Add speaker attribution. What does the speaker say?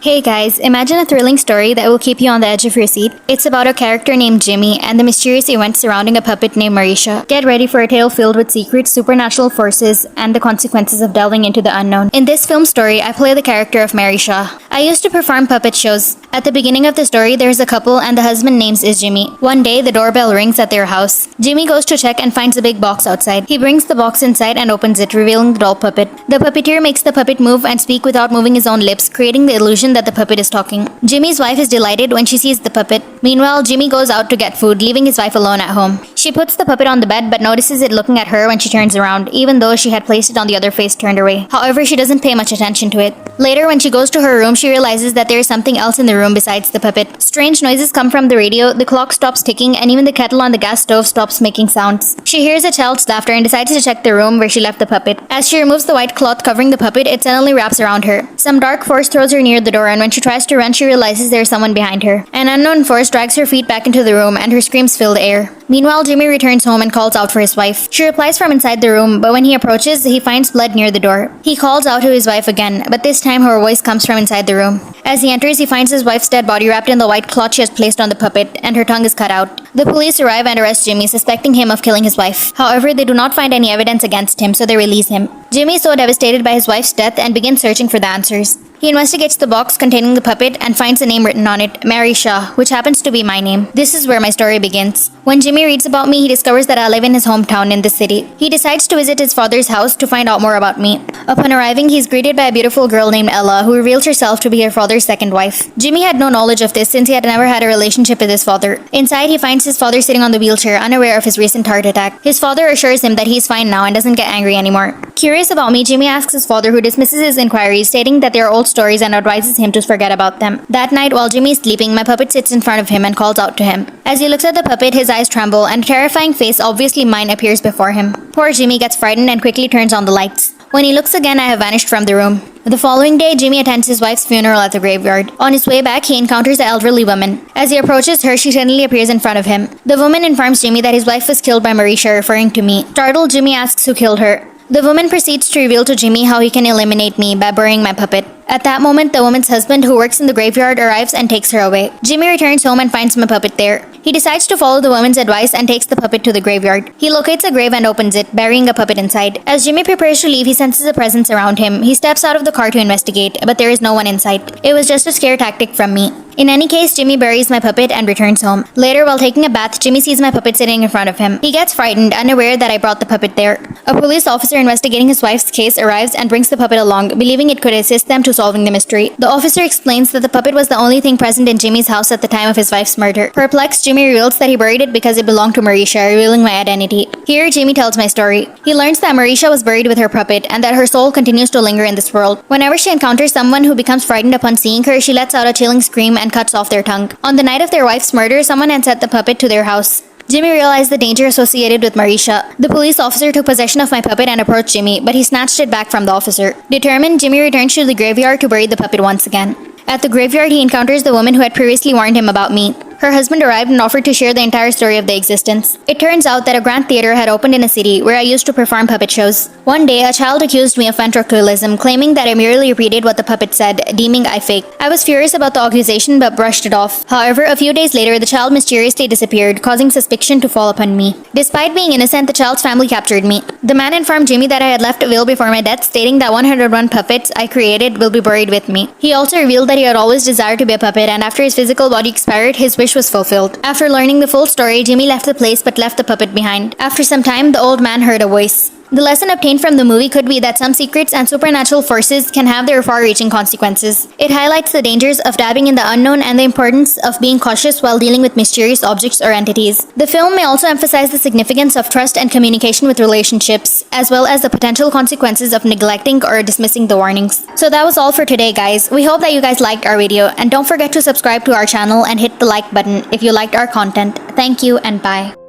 Speaker 1: Hey guys, imagine a thrilling story that will keep you on the edge of your seat. It's about a character named Jimmy and the mysterious events surrounding a puppet named Marisha. Get ready for a tale filled with secrets, supernatural forces, and the consequences of delving into the unknown. In this film story, I play the character of Marisha. I used to perform puppet shows. At the beginning of the story, there's a couple and the husband names is Jimmy. One day, the doorbell rings at their house. Jimmy goes to check and finds a big box outside. He brings the box inside and opens it, revealing the doll puppet. The puppeteer makes the puppet move and speak without moving his own lips, creating the illusion that the puppet is talking. Jimmy's wife is delighted when she sees the puppet. Meanwhile, Jimmy goes out to get food, leaving his wife alone at home. She puts the puppet on the bed but notices it looking at her when she turns around, even though she had placed it on the other face turned away. However, she doesn't pay much attention to it. Later, when she goes to her room, she realizes that there is something else in the room besides the puppet. Strange noises come from the radio, the clock stops ticking, and even the kettle on the gas stove stops making sounds. She hears a child's laughter and decides to check the room where she left the puppet. As she removes the white cloth covering the puppet, it suddenly wraps around her. Some dark force throws her near the door, and when she tries to run, she realizes there is someone behind her. An unknown force drags her feet back into the room, and her screams fill the air. Meanwhile, Jimmy returns home and calls out for his wife. She replies from inside the room, but when he approaches, he finds blood near the door. He calls out to his wife again, but this time her voice comes from inside the room. As he enters, he finds his wife's dead body wrapped in the white cloth she has placed on the puppet, and her tongue is cut out. The police arrive and arrest Jimmy, suspecting him of killing his wife. However, they do not find any evidence against him, so they release him. Jimmy is so devastated by his wife's death and begins searching for the answers. He investigates the box containing the puppet and finds a name written on it, Marisha, which happens to be my name. This is where my story begins. When Jimmy reads about me, he discovers that I live in his hometown in this city. He decides to visit his father's house to find out more about me. Upon arriving, he is greeted by a beautiful girl named Ella, who reveals herself to be her father's second wife. Jimmy had no knowledge of this since he had never had a relationship with his father. Inside, he finds his father sitting on the wheelchair, unaware of his recent heart attack. His father assures him that he is fine now and doesn't get angry anymore. Curious about me, Jimmy asks his father, who dismisses his inquiries, stating that they are old stories and advises him to forget about them. That night, while Jimmy is sleeping, my puppet sits in front of him and calls out to him. As he looks at the puppet, his eyes tremble and a terrifying face, obviously mine, appears before him. Poor Jimmy gets frightened and quickly turns on the lights. When he looks again, I have vanished from the room. The following day, Jimmy attends his wife's funeral at the graveyard. On his way back, he encounters an elderly woman. As he approaches her, she suddenly appears in front of him. The woman informs Jimmy that his wife was killed by Marisha, referring to me. Startled, Jimmy asks who killed her. The woman proceeds to reveal to Jimmy how he can eliminate me by burying my puppet. At that moment, the woman's husband, who works in the graveyard, arrives and takes her away. Jimmy returns home and finds my puppet there. He decides to follow the woman's advice and takes the puppet to the graveyard. He locates a grave and opens it, burying a puppet inside. As Jimmy prepares to leave, he senses a presence around him. He steps out of the car to investigate, but there is no one in sight. It was just a scare tactic from me. In any case, Jimmy buries my puppet and returns home. Later, while taking a bath, Jimmy sees my puppet sitting in front of him. He gets frightened, unaware that I brought the puppet there. A police officer investigating his wife's case arrives and brings the puppet along, believing it could assist them to solving the mystery. The officer explains that the puppet was the only thing present in Jimmy's house at the time of his wife's murder. Perplexed, Jimmy reveals that he buried it because it belonged to Marisha, revealing my identity. Here, Jimmy tells my story. He learns that Marisha was buried with her puppet and that her soul continues to linger in this world. Whenever she encounters someone who becomes frightened upon seeing her, she lets out a chilling scream and cuts off their tongue. On the night of their wife's murder, someone had sent the puppet to their house. Jimmy realized the danger associated with Marisha. The police officer took possession of my puppet and approached Jimmy, but he snatched it back from the officer. Determined, Jimmy returns to the graveyard to bury the puppet once again. At the graveyard, he encounters the woman who had previously warned him about me. Her husband arrived and offered to share the entire story of the existence. It turns out that a grand theater had opened in a city where I used to perform puppet shows. One day, a child accused me of ventriloquism, claiming that I merely repeated what the puppet said, deeming I faked. I was furious about the accusation but brushed it off. However, a few days later, the child mysteriously disappeared, causing suspicion to fall upon me. Despite being innocent, the child's family captured me. The man informed Jimmy that I had left a will before my death, stating that 101 puppets I created will be buried with me. He also revealed that he had always desired to be a puppet, and after his physical body expired, his wish was fulfilled. After learning the full story, Jimmy left the place but left the puppet behind. After some time, the old man heard a voice. The lesson obtained from the movie could be that some secrets and supernatural forces can have their far-reaching consequences. It highlights the dangers of dabbing in the unknown and the importance of being cautious while dealing with mysterious objects or entities. The film may also emphasize the significance of trust and communication with relationships, as well as the potential consequences of neglecting or dismissing the warnings. So that was all for today, guys. We hope that you guys liked our video, and don't forget to subscribe to our channel and hit the like button if you liked our content. Thank you and bye.